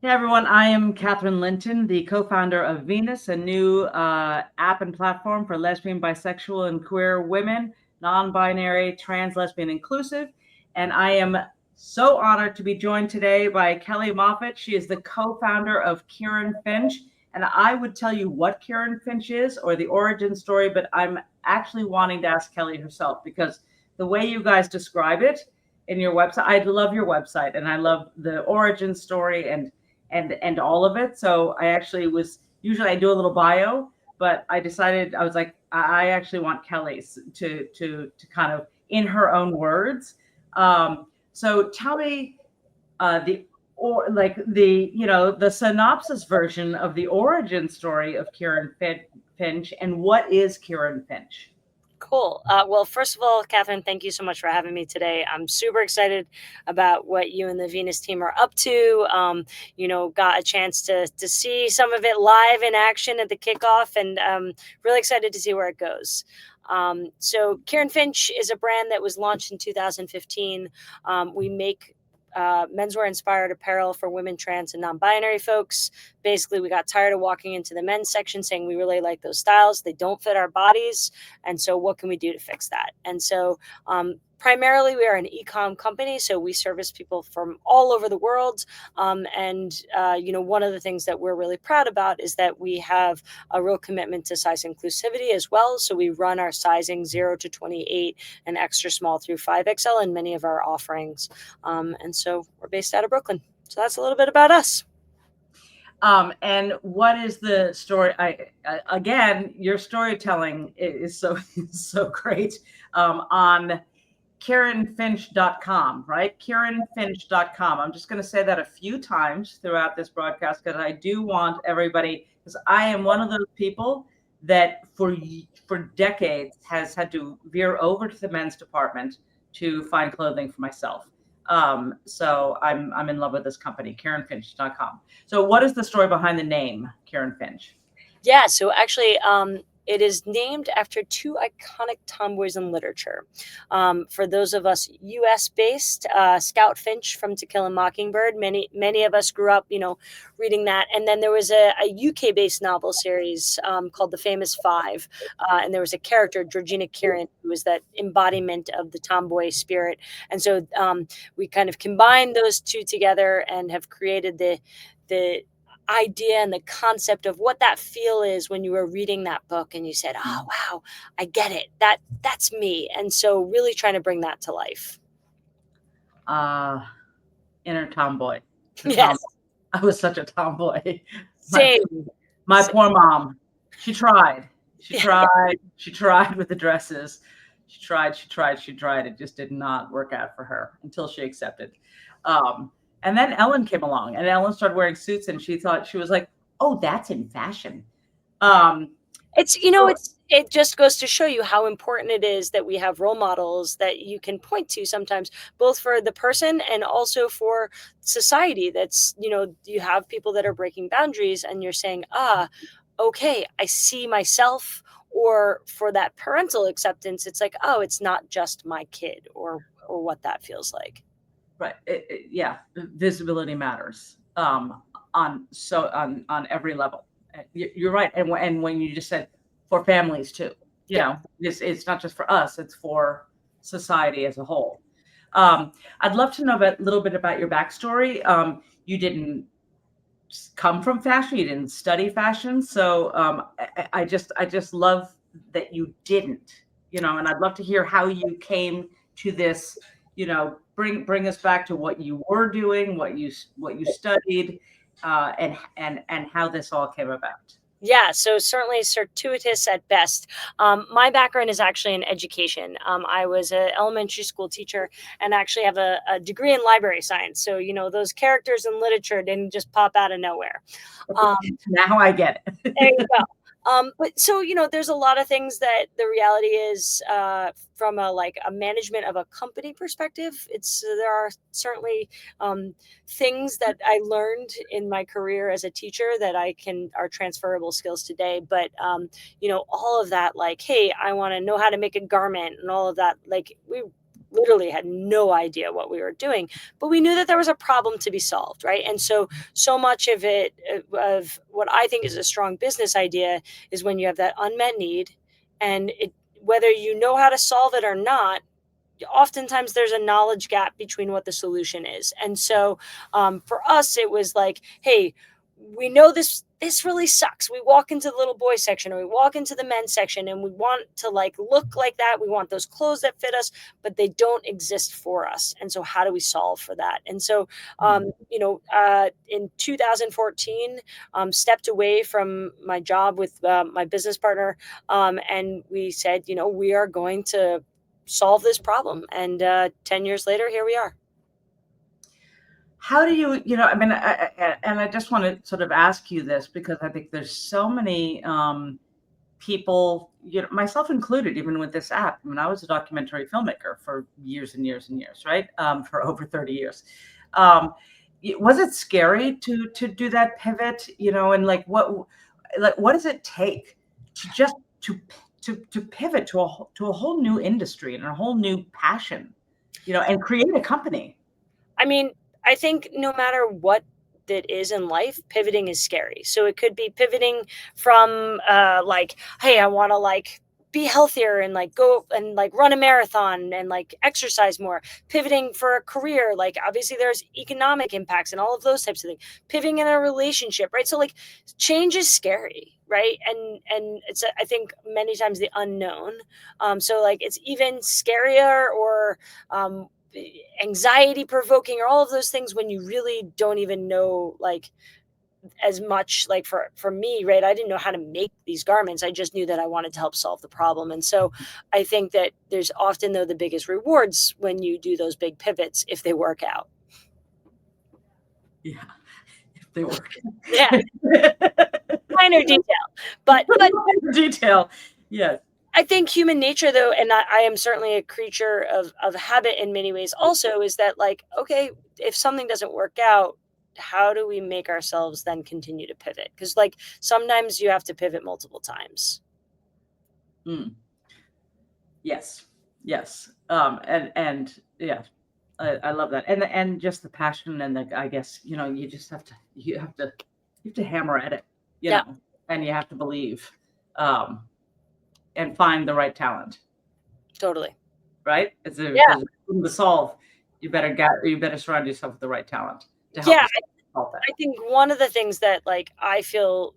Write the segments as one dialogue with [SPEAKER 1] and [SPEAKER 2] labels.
[SPEAKER 1] Hey everyone, I am Katherine Linton, the co-founder of Venus, a new app and platform for lesbian, bisexual, and queer women, non-binary, trans, lesbian, inclusive. And I am so honored to be joined today by Kelly Moffat. She is the co-founder of Kirrin Finch. And I would tell you what Kirrin Finch is or the origin story, but I'm actually wanting to ask Kelly herself because the way you guys describe it in your website, I love your website and I love the origin story and all of it. So I actually was usually I do a little bio, but I decided I was like I actually want Kelly's to kind of in her own words. So tell me the or like the the synopsis version of the origin story of Finch and what is Kirrin Finch?
[SPEAKER 2] Cool. Well, first of all, Catherine, thank you so much for having me today. I'm super excited about what you and the Venus team are up to. Got a chance to see some of it live in action at the kickoff, and really excited to see where it goes. So, Kirrin Finch is a brand that was launched in 2015. We make menswear-inspired apparel for women, trans, and non-binary folks. Basically, we got tired of walking into the men's section saying we really like those styles. They don't fit our bodies. And so what can we do to fix that? And so primarily we are an e-com company, so we service people from all over the world. One of the things that we're really proud about is that we have a real commitment to size inclusivity as well. So we run our sizing 0 to 28 and extra small through 5XL in many of our offerings. And so we're based out of Brooklyn. So that's a little bit about us.
[SPEAKER 1] And what is the story? Again, your storytelling is so great on KirrinFinch.com, right? KirrinFinch.com. I'm just going to say that a few times throughout this broadcast because I do want everybody, because I am one of those people that for decades has had to veer over to the men's department to find clothing for myself. So I'm in love with this company, KirrinFinch.com. So what is the story behind the name Kirrin Finch?
[SPEAKER 2] Yeah, so actually, it is named after two iconic tomboys in literature. For those of us U.S. based, Scout Finch from To Kill a Mockingbird. Many of us grew up, reading that. And then there was a UK based novel series called The Famous Five, and there was a character, Georgina Kirrin, who was that embodiment of the tomboy spirit. And so we kind of combined those two together and have created the idea and the concept of what that feel is when you were reading that book and you said, oh wow, I get it, that's me. And so really trying to bring that to life.
[SPEAKER 1] Inner tomboy.
[SPEAKER 2] Yes.
[SPEAKER 1] I was such a tomboy.
[SPEAKER 2] Same.
[SPEAKER 1] My
[SPEAKER 2] Same.
[SPEAKER 1] poor mom. She tried. She
[SPEAKER 2] Yeah.
[SPEAKER 1] tried. She tried with the dresses. She tried. It just did not work out for her until she accepted. And then Ellen came along, and Ellen started wearing suits, and she was like, "Oh, that's in fashion."
[SPEAKER 2] It just goes to show you how important it is that we have role models that you can point to sometimes, both for the person and also for society. That's, you have people that are breaking boundaries and you're saying, okay, I see myself. Or for that parental acceptance, it's like, oh, it's not just my kid, or what that feels like.
[SPEAKER 1] Right. Yeah. Visibility matters on every level. You're right. And when you just said for families too, it's not just for us, it's for society as a whole. I'd love to know a little bit about your backstory. You didn't come from fashion, you didn't study fashion. So I just love that you didn't, and I'd love to hear how you came to this, bring us back to what you were doing, what you studied, and how this all came about.
[SPEAKER 2] Yeah, so certainly circuitous at best. My background is actually in education. I was an elementary school teacher and actually have a degree in library science. So, those characters in literature didn't just pop out of nowhere.
[SPEAKER 1] Now I get it.
[SPEAKER 2] There you go. But so, there's a lot of things that the reality is from a management of a company perspective. There are certainly things that I learned in my career as a teacher that are transferable skills today. But all of that, like, hey, I want to know how to make a garment and all of that. Like, we literally had no idea what we were doing, but we knew that there was a problem to be solved, right? And so much of it, of what I think is a strong business idea, is when you have that unmet need, and whether you know how to solve it or not, oftentimes there's a knowledge gap between what the solution is. And so for us, it was like, hey, we know this really sucks. We walk into the little boy section, or we walk into the men's section, and we want to like look like that. We want those clothes that fit us, but they don't exist for us. And so how do we solve for that? And so in 2014, stepped away from my job with my business partner, and we said, we are going to solve this problem. And 10 years later, here we are.
[SPEAKER 1] How do you, I mean, and I just want to sort of ask you this, because I think there's so many people, myself included, even with this app. I mean, I was a documentary filmmaker for years and years and years, right? For over 30 years. Was it scary to do that pivot, and what does it take to just to pivot to a whole new industry and a whole new passion, and create a company?
[SPEAKER 2] I mean, I think no matter what it is in life, pivoting is scary. So it could be pivoting from like, hey, I want to like be healthier and like go and like run a marathon and like exercise more. Pivoting for a career, like obviously there's economic impacts and all of those types of things. Pivoting in a relationship, right? So like change is scary, right? And it's I think many times the unknown. So like it's even scarier or anxiety provoking, or all of those things, when you really don't even know like as much. Like for me, right, I didn't know how to make these garments. I just knew that I wanted to help solve the problem. And so I think that there's often, though, the biggest rewards when you do those big pivots, if they work out.
[SPEAKER 1] Yeah, if they work.
[SPEAKER 2] Yeah. Minor detail, but
[SPEAKER 1] detail. Yes.
[SPEAKER 2] I think human nature, though, and I am certainly a creature of habit in many ways also, is that like, okay, if something doesn't work out, how do we make ourselves then continue to pivot? Because like sometimes you have to pivot multiple times.
[SPEAKER 1] Mm. Yes. Yes. And yeah, I love that. And just the passion, and I guess, you just have to hammer at it,
[SPEAKER 2] Yeah,
[SPEAKER 1] and you have to believe, and find the right talent,
[SPEAKER 2] totally.
[SPEAKER 1] right? It's a,
[SPEAKER 2] Yeah.
[SPEAKER 1] there's a problem to solve. You better surround yourself with the right talent to help
[SPEAKER 2] Yeah.
[SPEAKER 1] you solve that.
[SPEAKER 2] I think one of the things that like I feel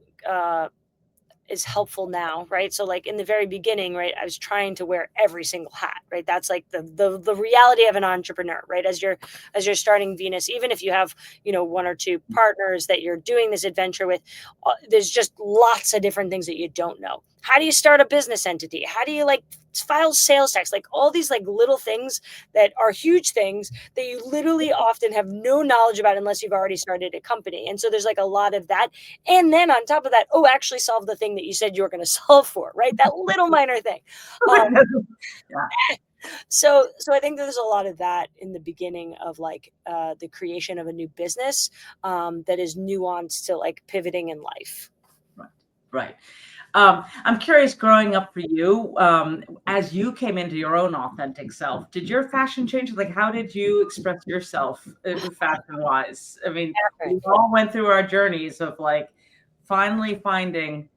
[SPEAKER 2] is helpful now, right? So like in the very beginning, right, I was trying to wear every single hat, right? That's like the reality of an entrepreneur, right? As you're starting Venus, even if you have, one or two partners that you're doing this adventure with, there's just lots of different things that you don't know. How do you start a business entity? How do you like file sales tax? Like all these like little things that are huge things that you literally often have no knowledge about unless you've already started a company. And so there's like a lot of that. And then on top of that, actually solve the thing that you said you were going to solve for, right? That little minor thing.
[SPEAKER 1] Yeah.
[SPEAKER 2] So I think there's a lot of that in the beginning of like the creation of a new business that is nuanced to like pivoting in life.
[SPEAKER 1] Right. Right. I'm curious, growing up for you, as you came into your own authentic self, did your fashion change? Like, how did you express yourself fashion-wise? I mean, we all went through our journeys of like finally finding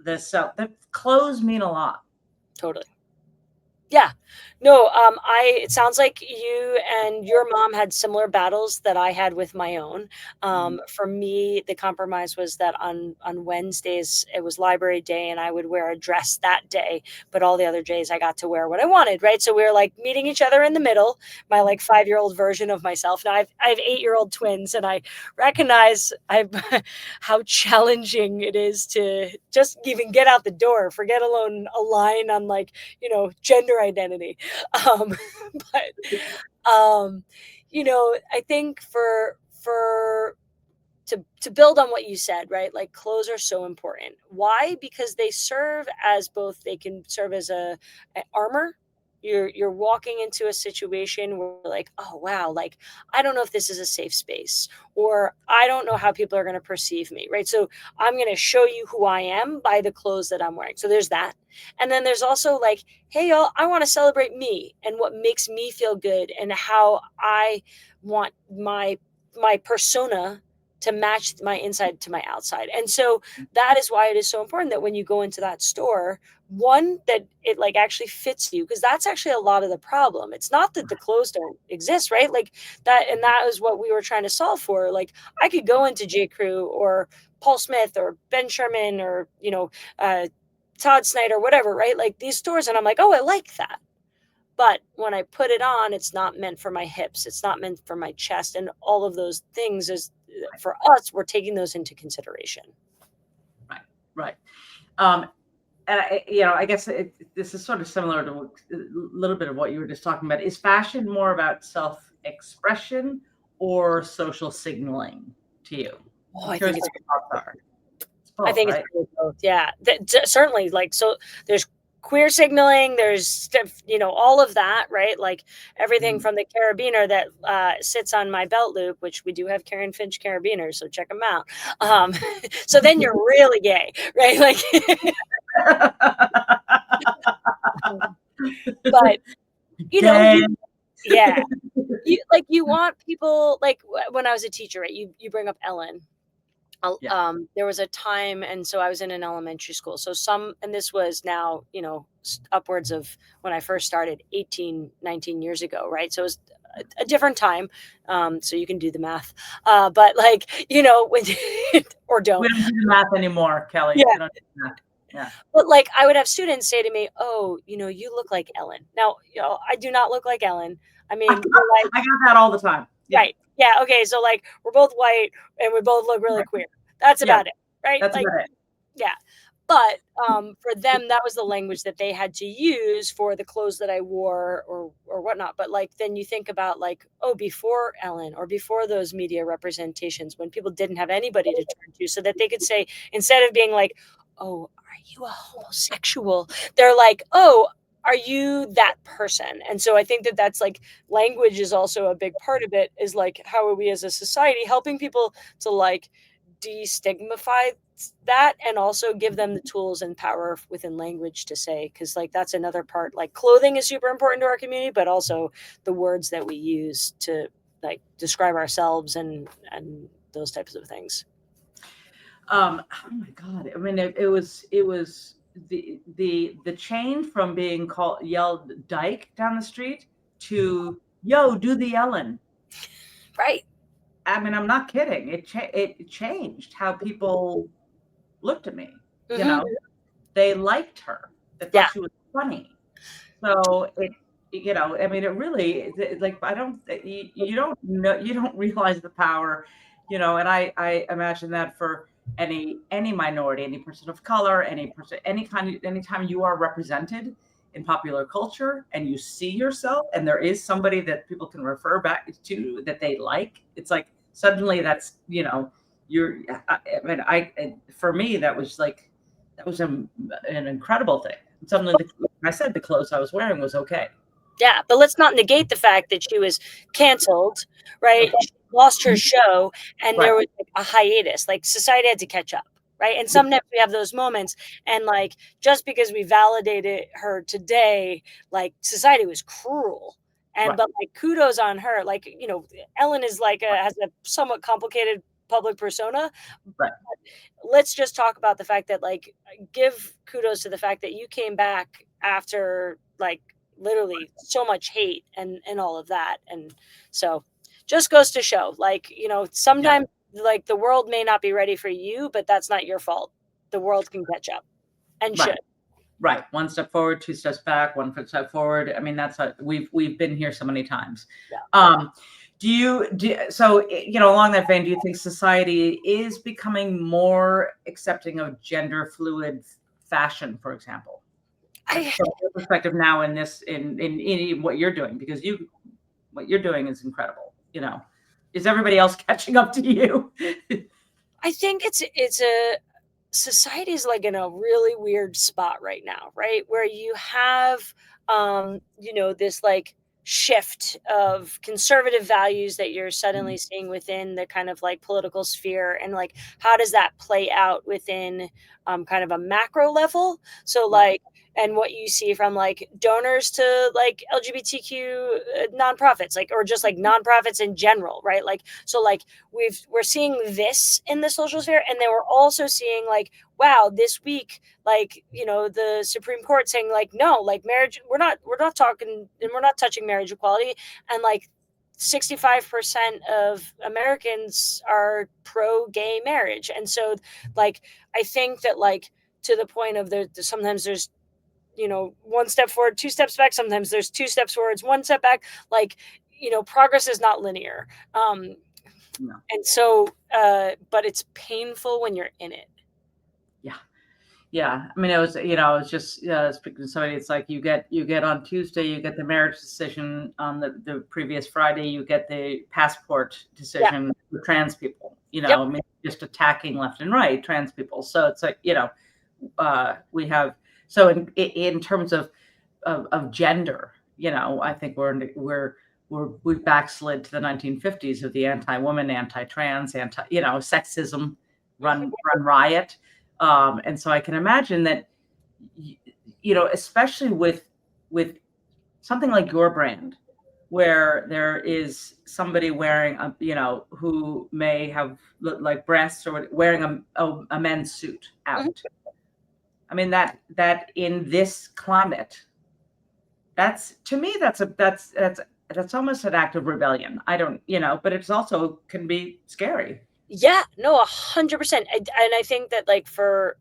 [SPEAKER 1] this self. The clothes mean a lot.
[SPEAKER 2] Totally. Yeah. No, it sounds like you and your mom had similar battles that I had with my own. For me, the compromise was that on Wednesdays it was library day and I would wear a dress that day, but all the other days I got to wear what I wanted, right? So we were like meeting each other in the middle, my like 5-year-old version of myself. Now I have 8-year-old twins, and I recognize how challenging it is to just even get out the door, forget alone a line on like, gender identity. But I think to build on what you said, right? Like clothes are so important. Why? Because they can serve as a armor, you're walking into a situation where like, oh wow, like I don't know if this is a safe space, or I don't know how people are going to perceive me, right? So I'm going to show you who I am by the clothes that I'm wearing. So there's that. And then there's also like, hey y'all, I want to celebrate me and what makes me feel good and how I want my persona to match my inside to my outside. And so that is why it is so important that when you go into that store, one, that it like actually fits you, because that's actually a lot of the problem. It's not that the clothes don't exist, right? Like that, and that is what we were trying to solve for. Like I could go into J. Crew or Paul Smith or Ben Sherman or Todd Snyder, whatever, right? Like these stores, and I'm like, oh, I like that. But when I put it on, it's not meant for my hips. It's not meant for my chest. And all of those things is for us, we're taking those into consideration.
[SPEAKER 1] Right. Right. And I guess this is sort of similar to a little bit of what you were just talking about. Is fashion more about self-expression or social signaling to you?
[SPEAKER 2] Oh, I think it's
[SPEAKER 1] both,
[SPEAKER 2] I think
[SPEAKER 1] right?
[SPEAKER 2] it's both. Yeah, certainly. Like, so there's queer signaling, there's all of that, right? Like everything from the carabiner that sits on my belt loop, which we do have Kirrin Finch carabiners, so check them out. So then you're really gay, right? Like, but yeah, you want people, like when I was a teacher, right? You bring up Ellen. There was a time, and so I was in an elementary school. So and this was now, upwards of when I first started 18, 19 years ago, right? So it was a different time. So you can do the math. But like, when, or don't.
[SPEAKER 1] We don't do the math anymore, Kelly.
[SPEAKER 2] Yeah.
[SPEAKER 1] We don't do the math. Yeah.
[SPEAKER 2] But like, I would have students say to me, oh, you look like Ellen. Now, I do not look like Ellen. I mean,
[SPEAKER 1] I got that all the time.
[SPEAKER 2] Yeah. Right. Yeah. Okay. So like we're both white and we both look really queer. That's about it. Right.
[SPEAKER 1] That's
[SPEAKER 2] like,
[SPEAKER 1] about it.
[SPEAKER 2] Yeah. But for them, that was the language that they had to use for the clothes that I wore or whatnot. But like, then you think about like, oh, before Ellen or before those media representations, when people didn't have anybody to turn to, so that they could say, instead of being like, oh, are you a homosexual? They're like, oh, are you that person? And so I think that that's like, language is also a big part of it, is like, how are we as a society helping people to like destigmatize that, and also give them the tools and power within language to say, because like that's another part, like clothing is super important to our community, but also the words that we use to like describe ourselves and those types of things.
[SPEAKER 1] Oh my God. I mean, it was the change from being yelled dyke down the street to, yo, do the Ellen.
[SPEAKER 2] Right.
[SPEAKER 1] I mean, I'm not kidding. It changed how people looked at me. They liked her. They thought she was funny. So I mean, it really, like, you don't know, you don't realize the power, and I imagine that for any minority, any person of color, anytime you are represented in popular culture and you see yourself and there is somebody that people can refer back to that they like, it's like suddenly that's, for me, that was an incredible thing. Suddenly, I said the clothes I was wearing was okay.
[SPEAKER 2] Yeah, but let's not negate the fact that she was canceled, right? She lost her show, and there was like a hiatus. Like society had to catch up, right? And sometimes we have those moments, and like just because we validated her today, like society was cruel. And but like kudos on her. Like, Ellen is like has a somewhat complicated public persona.
[SPEAKER 1] Right.
[SPEAKER 2] Let's just talk about the fact that like give kudos to the fact that you came back after like literally so much hate and all of that. And so just goes to show, like, sometimes like the world may not be ready for you, but that's not your fault. The world can catch up and should.
[SPEAKER 1] Right. One step forward, two steps back, one step forward. I mean, that's we've been here so many times.
[SPEAKER 2] Yeah.
[SPEAKER 1] So, along that vein, do you think society is becoming more accepting of gender fluid fashion, for example? From your perspective now in what you're doing, because what you're doing is incredible. Is everybody else catching up to you?
[SPEAKER 2] I think it's society is like in a really weird spot right now, right? Where you have, this like shift of conservative values that you're suddenly seeing within the kind of like political sphere. And like, how does that play out within kind of a macro level? So,
[SPEAKER 1] Yeah.
[SPEAKER 2] like, and what you see from like donors to like LGBTQ nonprofits, like, or just like nonprofits in general, right? Like, so like we're seeing this in the social sphere, and then we're also seeing like, wow, this week, like, the Supreme Court saying like, no, like marriage, we're not talking, and we're not touching marriage equality, and like 65% of Americans are pro gay marriage. And so like, I think that like, to the point of sometimes there's, one step forward, two steps back. Sometimes there's two steps forwards, one step back. Like, progress is not linear.
[SPEAKER 1] No.
[SPEAKER 2] And so, but it's painful when you're in it.
[SPEAKER 1] Yeah. Yeah. I mean, it was, I was just speaking to somebody. It's like you get on Tuesday, you get the marriage decision. On the previous Friday, you get the passport
[SPEAKER 2] Yeah.
[SPEAKER 1] decision for trans people.
[SPEAKER 2] Yep.
[SPEAKER 1] I mean, just attacking left and right trans people. So it's like, we have, so in terms of gender, I think we've backslid to the 1950s of the anti-woman, anti-trans, sexism run riot. And so I can imagine that, especially with something like your brand, where there is somebody wearing who may have like breasts, or wearing a men's suit out. I mean, that in this climate, that's, to me, that's almost an act of rebellion. I don't, but it's also can be scary.
[SPEAKER 2] Yeah, no, 100%. And I think that like for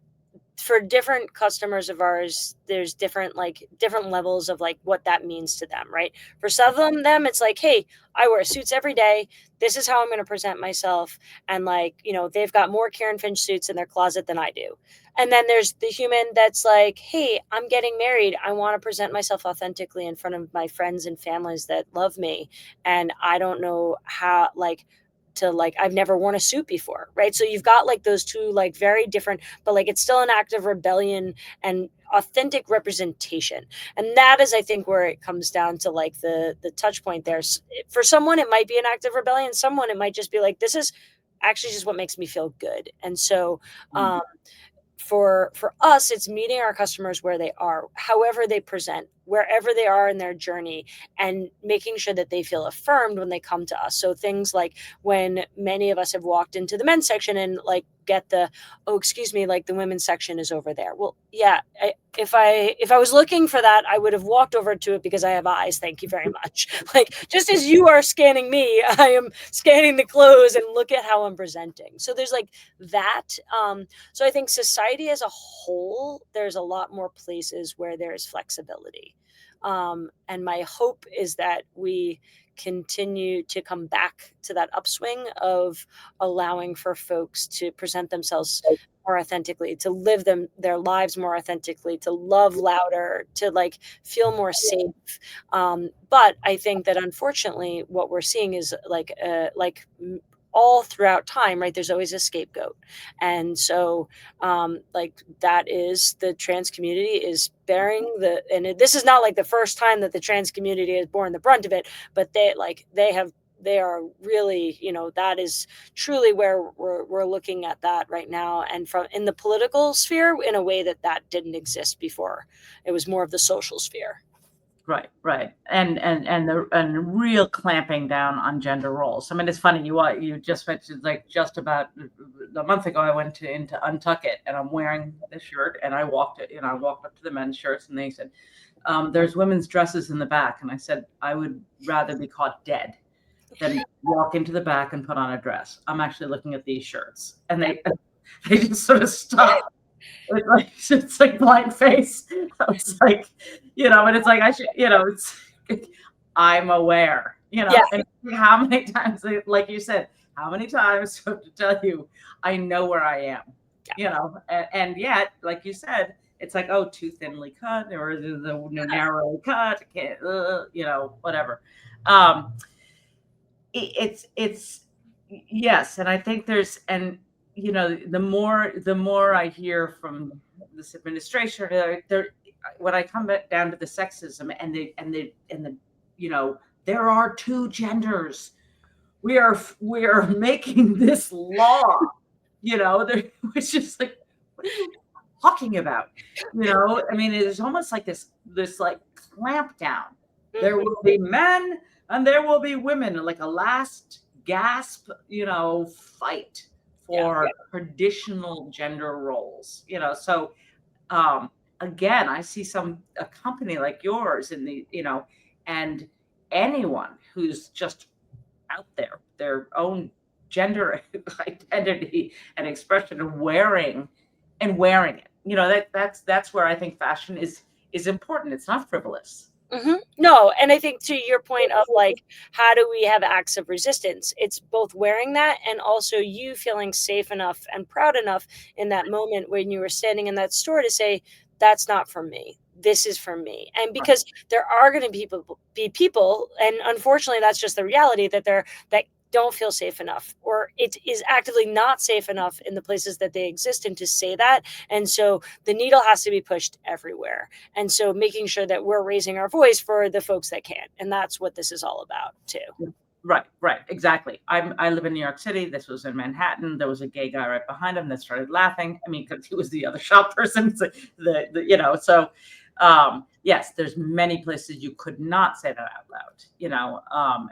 [SPEAKER 2] different customers of ours, there's different levels of like what that means to them, right? For some of them, it's like, hey, I wear suits every day. This is how I'm going to present myself. And like, they've got more Kirrin Finch suits in their closet than I do. And then there's the human that's like, hey, I'm getting married. I want to present myself authentically in front of my friends and families that love me. And I don't know how, like, to like, I've never worn a suit before, right? So you've got like those two like very different, but like it's still an act of rebellion and authentic representation. And that is, I think, where it comes down to like the touch point there. For someone it might be an act of rebellion, someone it might just be like, this is actually just what makes me feel good. And so for us, it's meeting our customers where they are, however they present, wherever they are in their journey, and making sure that they feel affirmed when they come to us. So things like when many of us have walked into the men's section and like get the, oh, excuse me, like the women's section is over there. Well, yeah, if I was looking for that, I would have walked over to it because I have eyes. Thank you very much. Like, just as you are scanning me, I am scanning the clothes, and look at how I'm presenting. So there's like that. So I think society as a whole, there's a lot more places where there's flexibility. And my hope is that we continue to come back to that upswing of allowing for folks to present themselves more authentically, to live their lives more authentically, to love louder, to like feel more safe. But I think that unfortunately what we're seeing is like all throughout time, right? There's always a scapegoat. And so like that is the trans community is bearing this is not like the first time that the trans community has borne the brunt of it, but they are really, that is truly where we're looking at that right now. And from in the political sphere in a way that didn't exist before. It was more of the social sphere.
[SPEAKER 1] Right. And real clamping down on gender roles. I mean, it's funny, you just mentioned, like, just about a month ago, I went into Untuck It, and I'm wearing this shirt, and I walked up to the men's shirts, and they said, there's women's dresses in the back. And I said, I would rather be caught dead than walk into the back and put on a dress. I'm actually looking at these shirts. And they just sort of stopped. It's like blind face. I was like, and it's like, I should, I'm aware,
[SPEAKER 2] Yeah.
[SPEAKER 1] and how many times, like you said, how many times do I have to tell you, I know where I am, and yet, like you said, it's like, oh, too thinly cut, or the narrow cut, can't, whatever. It's yes. And I think the more I hear from this administration, when I come back down to the sexism and the there are two genders. We are making this law. It's just like, what are you talking about? I mean, it's almost like this like clamp down. There will be men and there will be women, like a last gasp, fight for traditional gender roles. So um, again, I see a company like yours and anyone who's just out there, their own gender identity and expression and wearing it. That's where I think fashion is important. It's not frivolous.
[SPEAKER 2] No, and I think to your point of like, how do we have acts of resistance? It's both wearing that and also you feeling safe enough and proud enough in that moment when you were standing in that store to say, that's not for me. This is for me. And because there are going to be people, and unfortunately, that's just the reality that don't feel safe enough, or it is actively not safe enough in the places that they exist in to say that. And so the needle has to be pushed everywhere. And so making sure that we're raising our voice for the folks that can't. And that's what this is all about too.
[SPEAKER 1] Right, exactly. I live in New York City. This was in Manhattan. There was a gay guy right behind him that started laughing. I mean, because he was the other shop person. So yes, there's many places you could not say that out loud.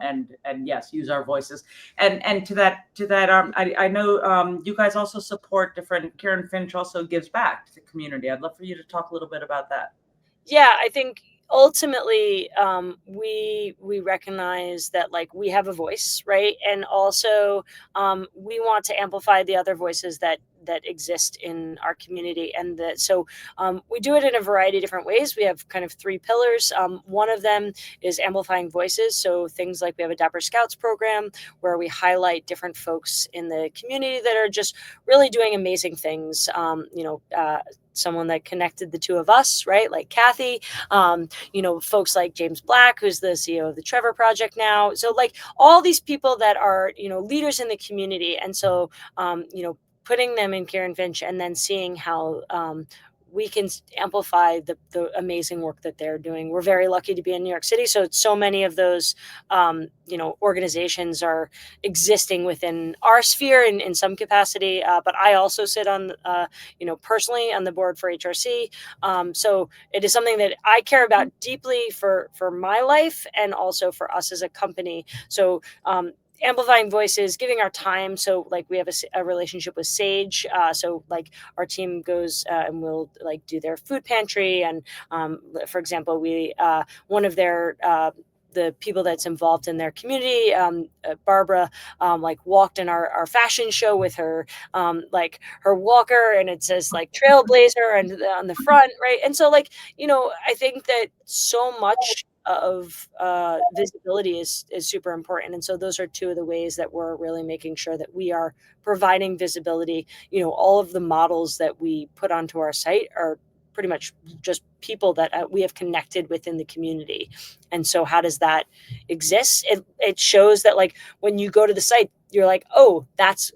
[SPEAKER 1] And yes, use our voices. And to that, I know you guys also support different. Kirrin Finch also gives back to the community. I'd love for you to talk a little bit about that.
[SPEAKER 2] Yeah, I think ultimately we recognize that like we have a voice, right? And also we want to amplify the other voices that exist in our community, and that so we do it in a variety of different ways. We have kind of three pillars. One of them is amplifying voices, so things like we have a Dapper Scouts program where we highlight different folks in the community that are just really doing amazing things. Someone that connected the two of us, right? Like Kathy, folks like James Black, who's the CEO of the Trevor Project now. So like all these people that are, leaders in the community. And so, putting them in Kirrin Finch and then seeing how we can amplify the amazing work that they're doing. We're very lucky to be in New York City. So many of those, organizations are existing within our sphere in some capacity. But I also sit on, personally on the board for HRC. So it is something that I care about deeply for my life and also for us as a company. So, amplifying voices, giving our time. So like we have a relationship with Sage. So like our team goes and we'll like do their food pantry. And for example, we one of their the people that's involved in their community, Barbara, like walked in our fashion show with her, like her walker, and it says like Trailblazer and on the front, right? And so like, I think that so much of visibility is super important. And so those are two of the ways that we're really making sure that we are providing visibility. All of the models that we put onto our site are pretty much just people that we have connected within the community. And so how does that exist? It shows that like when you go to the site, you're like, oh, that's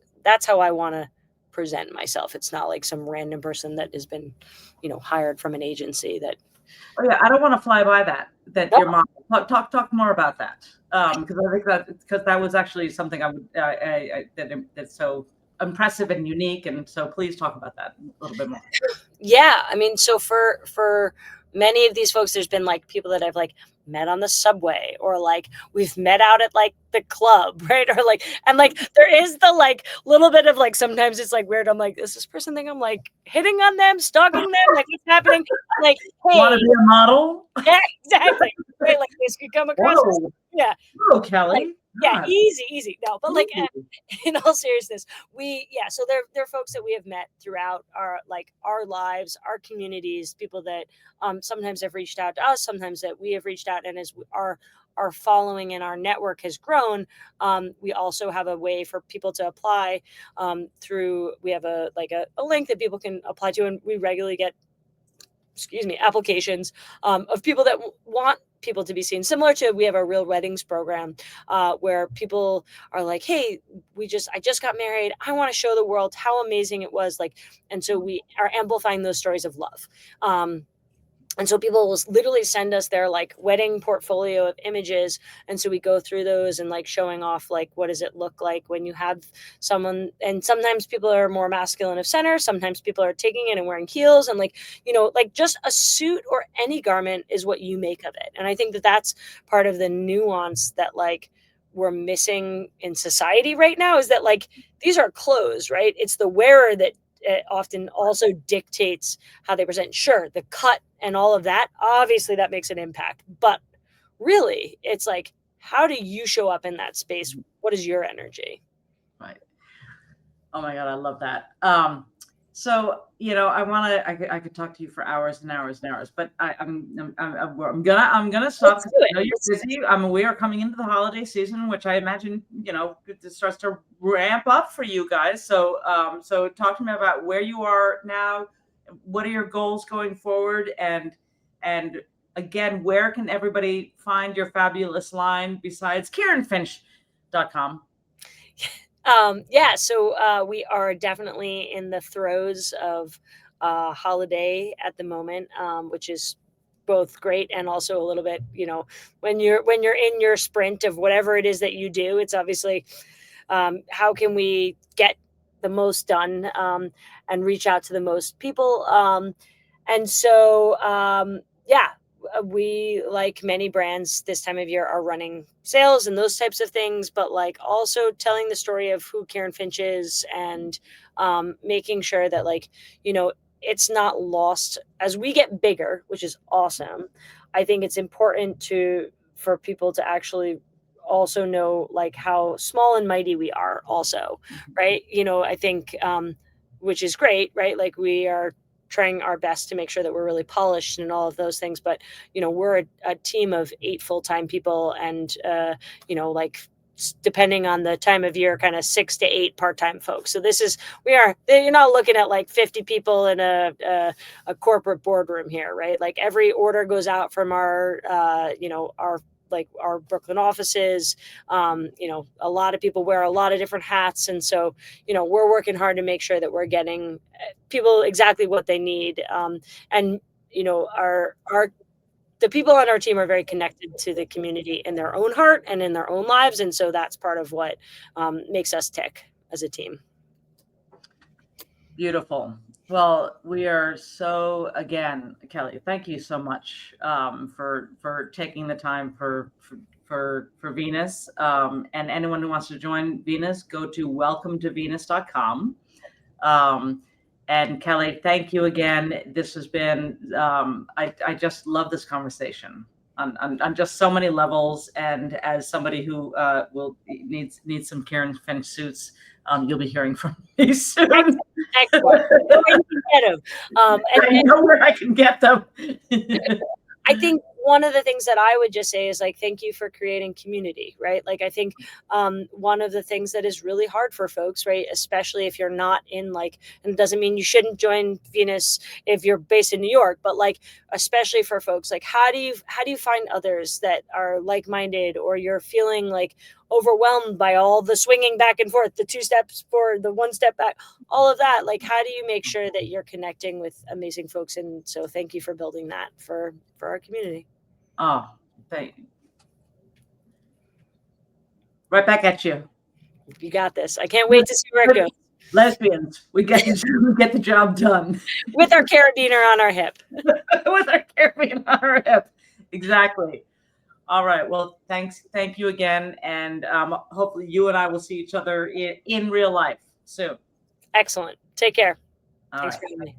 [SPEAKER 2] how I want to present myself. It's not like some random person that has been, hired from an agency that.
[SPEAKER 1] Oh yeah, I don't want to fly by that your mom talk more about that, because I think because that was actually something I would that's so impressive and unique, and so please talk about that a little bit more.
[SPEAKER 2] Yeah, I mean, so for many of these folks, there's been like people that I've like met on the subway, or like we've met out at like the club, right? Or like, and like there is the like little bit of like sometimes it's like weird. I'm like, is this person think I'm like hitting on them, stalking them? Like what's happening? Like, hey,
[SPEAKER 1] want to be a model?
[SPEAKER 2] Yeah, exactly. Right, like this could come across. Yeah.
[SPEAKER 1] Oh, Kelly.
[SPEAKER 2] Like, yeah, easy. No, but like in all seriousness, so they're folks that we have met throughout our lives, our communities, people that sometimes have reached out to us, sometimes that we have reached out, and as our following and our network has grown, we also have a way for people to apply we have a link that people can apply to, and we regularly get applications of people that want people to be seen, similar to, we have a Real Weddings program, where people are like, hey, I just got married, I want to show the world how amazing it was, like, and so we are amplifying those stories of love. And so people will literally send us their like wedding portfolio of images. And so we go through those and like showing off, like, what does it look like when you have someone, and sometimes people are more masculine of center. Sometimes people are taking it and wearing heels, and like, like just a suit or any garment is what you make of it. And I think that that's part of the nuance that like we're missing in society right now, is that like, these are clothes, right? It's the wearer that often also dictates how they present. Sure, the cut and all of that, obviously that makes an impact, but really it's like, how do you show up in that space? What is your energy?
[SPEAKER 1] Right. Oh my God, I love that. So, I could talk to you for hours and hours and hours, but I'm gonna stop.
[SPEAKER 2] Let's do it.
[SPEAKER 1] I know you're busy. We are coming into the holiday season, which I imagine, it starts to ramp up for you guys. So, so talk to me about where you are now. What are your goals going forward? And again, where can everybody find your fabulous line besides KirrinFinch.com?
[SPEAKER 2] Yeah, so we are definitely in the throes of holiday at the moment, which is both great and also a little bit, when you're in your sprint of whatever it is that you do, it's obviously, how can we get the most done, and reach out to the most people. And so, yeah, we, like many brands this time of year, are running sales and those types of things, but like also telling the story of who Kirrin Finch is, and making sure that like, it's not lost as we get bigger, which is awesome. I think it's important for people to actually also know like how small and mighty we are also, right? I think, which is great, right? Like, we are trying our best to make sure that we're really polished and all of those things, but we're a team of 8 full-time people, and like, depending on the time of year, kind of 6 to 8 part-time folks. So you're not looking at like 50 people in a corporate boardroom here, right? Like, every order goes out from our Brooklyn offices. A lot of people wear a lot of different hats, and so we're working hard to make sure that we're getting people exactly what they need. And the people on our team are very connected to the community in their own heart and in their own lives, and so that's part of what makes us tick as a team.
[SPEAKER 1] Beautiful. Well, we are so, again, Kelly, thank you so much for taking the time for Venus. And anyone who wants to join Venus, go to welcometovenus.com. And Kelly, thank you again. This has been, I just love this conversation on just so many levels. And as somebody who needs some Kirrin Finch suits, you'll be hearing from me soon.
[SPEAKER 2] Excellent.
[SPEAKER 1] I know where I can get them.
[SPEAKER 2] I think one of the things that I would just say is like, thank you for creating community, right? Like, I think one of the things that is really hard for folks, right, especially if you're not in like, and it doesn't mean you shouldn't join Venus if you're based in New York, but like, especially for folks, like, how do you find others that are like-minded, or you're feeling like overwhelmed by all the swinging back and forth, the 2 steps forward, the 1 step back, all of that. Like, how do you make sure that you're connecting with amazing folks? And so thank you for building that for our community.
[SPEAKER 1] Oh, thank you. Right back at you.
[SPEAKER 2] You got this. I can't wait to see where it goes.
[SPEAKER 1] Lesbians, we get the job done.
[SPEAKER 2] With our carabiner on our hip.
[SPEAKER 1] With our carabiner on our hip. Exactly. All right. Well, thank you again. And hopefully you and I will see each other in real life soon.
[SPEAKER 2] Excellent. Take care.
[SPEAKER 1] All
[SPEAKER 2] Thanks
[SPEAKER 1] right.
[SPEAKER 2] for having me.